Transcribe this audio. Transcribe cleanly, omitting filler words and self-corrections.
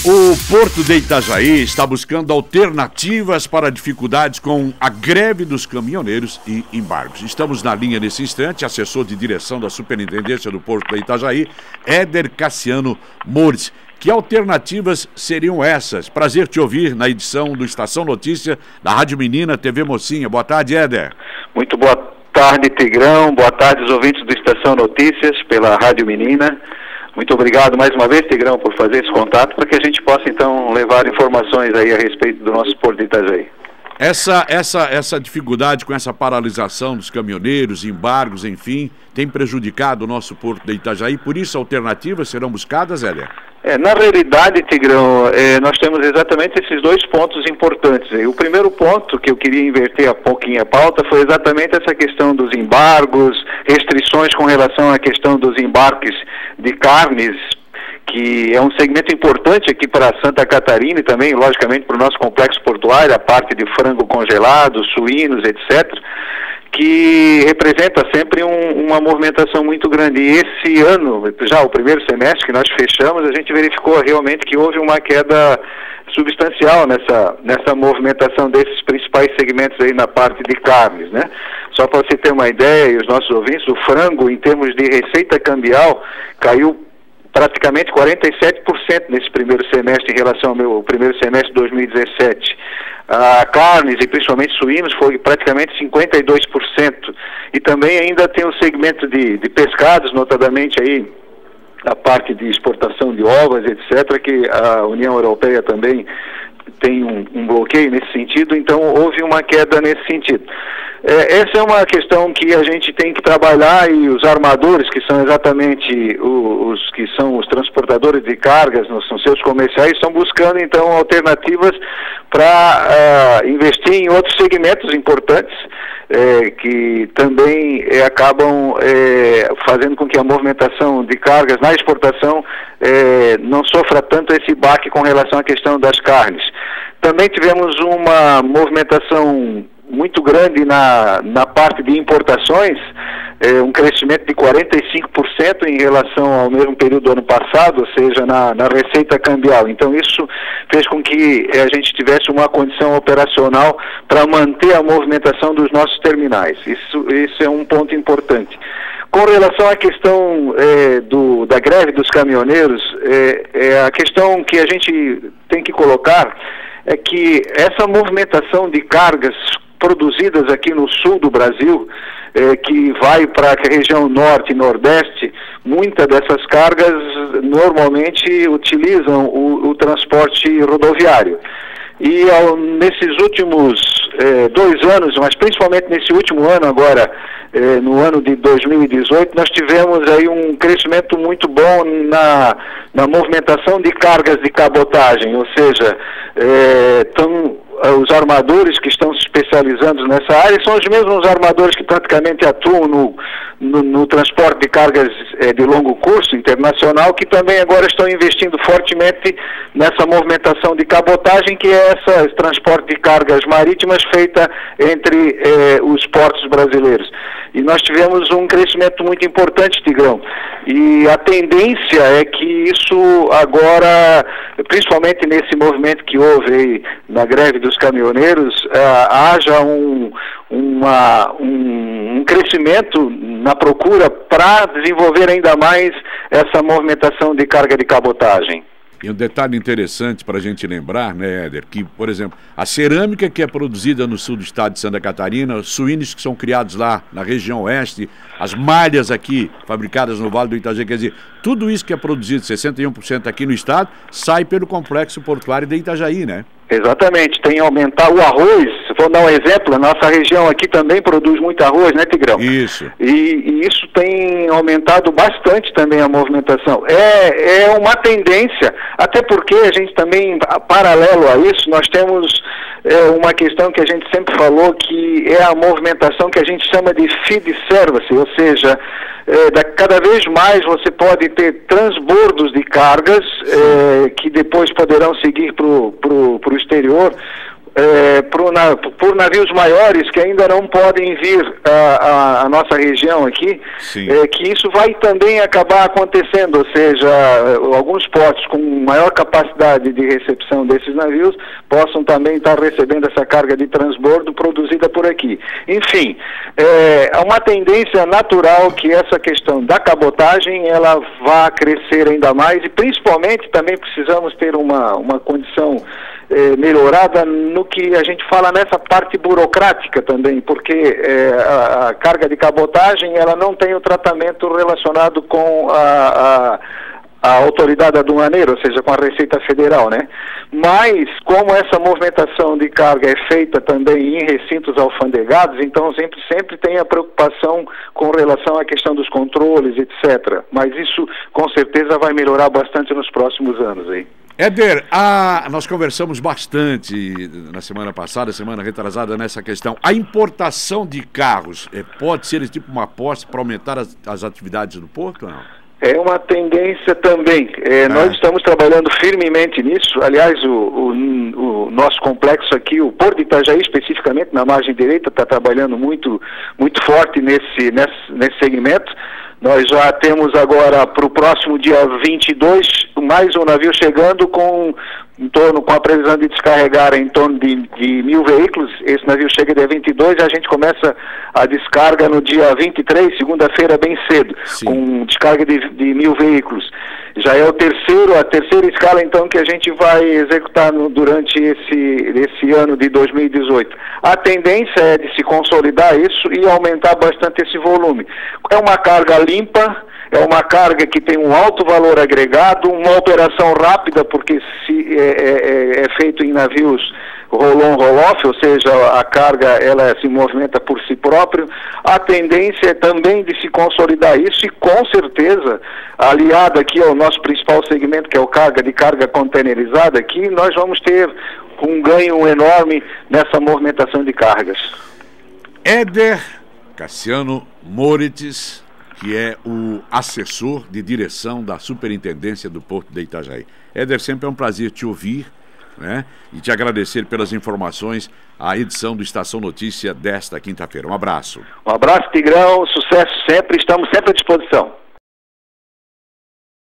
O Porto de Itajaí está buscando alternativas para dificuldades com a greve dos caminhoneiros e embargos. Estamos na linha nesse instante, assessor de direção da Superintendência do Porto de Itajaí, Éder Cassiano Mores. Que alternativas seriam essas? Prazer te ouvir na edição do Estação Notícia da Rádio Menina, TV Mocinha. Boa tarde, Éder. Muito boa tarde, Tigrão. Boa tarde, os ouvintes do Estação Notícias pela Rádio Menina. Muito obrigado mais uma vez, Tigrão, por fazer esse contato, para que a gente possa, então, levar informações aí a respeito do nosso Porto de Itajaí. Essa dificuldade com essa paralisação dos caminhoneiros, embargos, enfim, tem prejudicado o nosso Porto de Itajaí, por isso alternativas serão buscadas, Éder? Na realidade, Tigrão, nós temos exatamente esses dois pontos importantes. O primeiro ponto que eu queria inverter um pouquinho a pauta foi exatamente essa questão dos embargos, restrições com relação à questão dos embarques de carnes, que é um segmento importante aqui para Santa Catarina e também, logicamente, para o nosso complexo portuário, a parte de frango congelado, suínos, etc., que representa sempre uma movimentação muito grande. E esse ano, já o primeiro semestre que nós fechamos, a gente verificou realmente que houve uma queda substancial nessa movimentação desses principais segmentos aí na parte de carnes, né? Só para você ter uma ideia, e os nossos ouvintes, o frango, em termos de receita cambial, caiu praticamente 47% nesse primeiro semestre em relação ao meu primeiro semestre de 2017. Carnes e principalmente suínos foi praticamente 52%. E também ainda tem o segmento de pescados, notadamente aí a parte de exportação de ovos, etc., que a União Europeia também tem um bloqueio nesse sentido, então houve uma queda nesse sentido. Essa é uma questão que a gente tem que trabalhar, e os armadores, que são exatamente os que são os transportadores de cargas, são seus comerciais, estão buscando então alternativas para investir em outros segmentos importantes, que também acabam fazendo com que a movimentação de cargas na exportação não sofra tanto esse baque com relação à questão das carnes. Também tivemos uma movimentação muito grande na parte de importações, um crescimento de 45% em relação ao mesmo período do ano passado, ou seja, na receita cambial. Então isso fez com que a gente tivesse uma condição operacional para manter a movimentação dos nossos terminais. Isso é um ponto importante. Com relação à questão da greve dos caminhoneiros, a questão que a gente tem que colocar é que essa movimentação de cargas produzidas aqui no sul do Brasil, que vai para a região norte e nordeste, muitas dessas cargas normalmente utilizam o transporte rodoviário. E nesses últimos 2 anos, mas principalmente nesse último ano agora, no ano de 2018, nós tivemos aí um crescimento muito bom na movimentação de cargas de cabotagem, ou seja, os armadores que estão se especializando nessa área são os mesmos armadores que praticamente atuam no transporte de cargas de longo curso internacional, que também agora estão investindo fortemente nessa movimentação de cabotagem, que é esse transporte de cargas marítimas feita entre os portos brasileiros. E nós tivemos um crescimento muito importante, Tigrão. E a tendência é que isso agora, principalmente nesse movimento que houve aí na greve dos caminhoneiros, haja um crescimento na procura para desenvolver ainda mais essa movimentação de carga de cabotagem. E um detalhe interessante para a gente lembrar, né, Éder, que, por exemplo, a cerâmica que é produzida no sul do estado de Santa Catarina, os suínos que são criados lá na região oeste, as malhas aqui fabricadas no Vale do Itajaí, quer dizer, tudo isso que é produzido, 61% aqui no estado, sai pelo complexo portuário de Itajaí, né? Exatamente, tem aumentado o arroz. Se for dar um exemplo, a nossa região aqui também produz muito arroz, né, Tigrão? Isso. E isso tem aumentado bastante também a movimentação. É uma tendência, até porque a gente também, paralelo a isso, nós temos uma questão que a gente sempre falou, que é a movimentação que a gente chama de feed service, ou seja, cada vez mais você pode ter transbordos de cargas que depois poderão seguir para o exterior, por navios maiores que ainda não podem vir à nossa região aqui, que isso vai também acabar acontecendo, ou seja, alguns portos com maior capacidade de recepção desses navios possam também estar recebendo essa carga de transbordo produzida por aqui. Enfim, é uma tendência natural que essa questão da cabotagem ela vá crescer ainda mais, e principalmente também precisamos ter uma condição melhorada no que a gente fala nessa parte burocrática também, porque a carga de cabotagem ela não tem o tratamento relacionado com a autoridade aduaneira, ou seja, com a Receita Federal, né? Mas, como essa movimentação de carga é feita também em recintos alfandegados, então sempre tem a preocupação com relação à questão dos controles, etc. Mas isso, com certeza, vai melhorar bastante nos próximos anos aí. Éder, nós conversamos bastante na semana passada, semana retrasada, nessa questão. A importação de carros pode ser tipo uma aposta para aumentar as atividades do porto ou não? É uma tendência também. Nós estamos trabalhando firmemente nisso. Aliás, o nosso complexo aqui, o Porto de Itajaí, especificamente na margem direita, está trabalhando muito forte nesse segmento. Nós já temos agora, para o próximo dia 22, mais um navio chegando com a previsão de descarregar em torno de 1.000 veículos. Esse navio chega dia 22 e a gente começa a descarga no dia 23, segunda-feira, bem cedo, com descarga de 1.000 veículos. Já é a terceira escala, então, que a gente vai executar durante esse ano de 2018. A tendência é de se consolidar isso e aumentar bastante esse volume. É uma carga limpa, é uma carga que tem um alto valor agregado, uma operação rápida, porque é feito em navios roll-on, roll-off, ou seja, a carga ela se movimenta por si próprio. A tendência é também de se consolidar isso e, com certeza, aliado aqui ao nosso principal segmento, que é o carga containerizada, aqui nós vamos ter um ganho enorme nessa movimentação de cargas. Éder Cassiano Moritz, que é o assessor de direção da Superintendência do Porto de Itajaí. Éder, sempre é um prazer te ouvir, né? E te agradecer pelas informações, a edição do Estação Notícia desta quinta-feira. Um abraço. Um abraço, Tigrão, sucesso sempre, estamos sempre à disposição.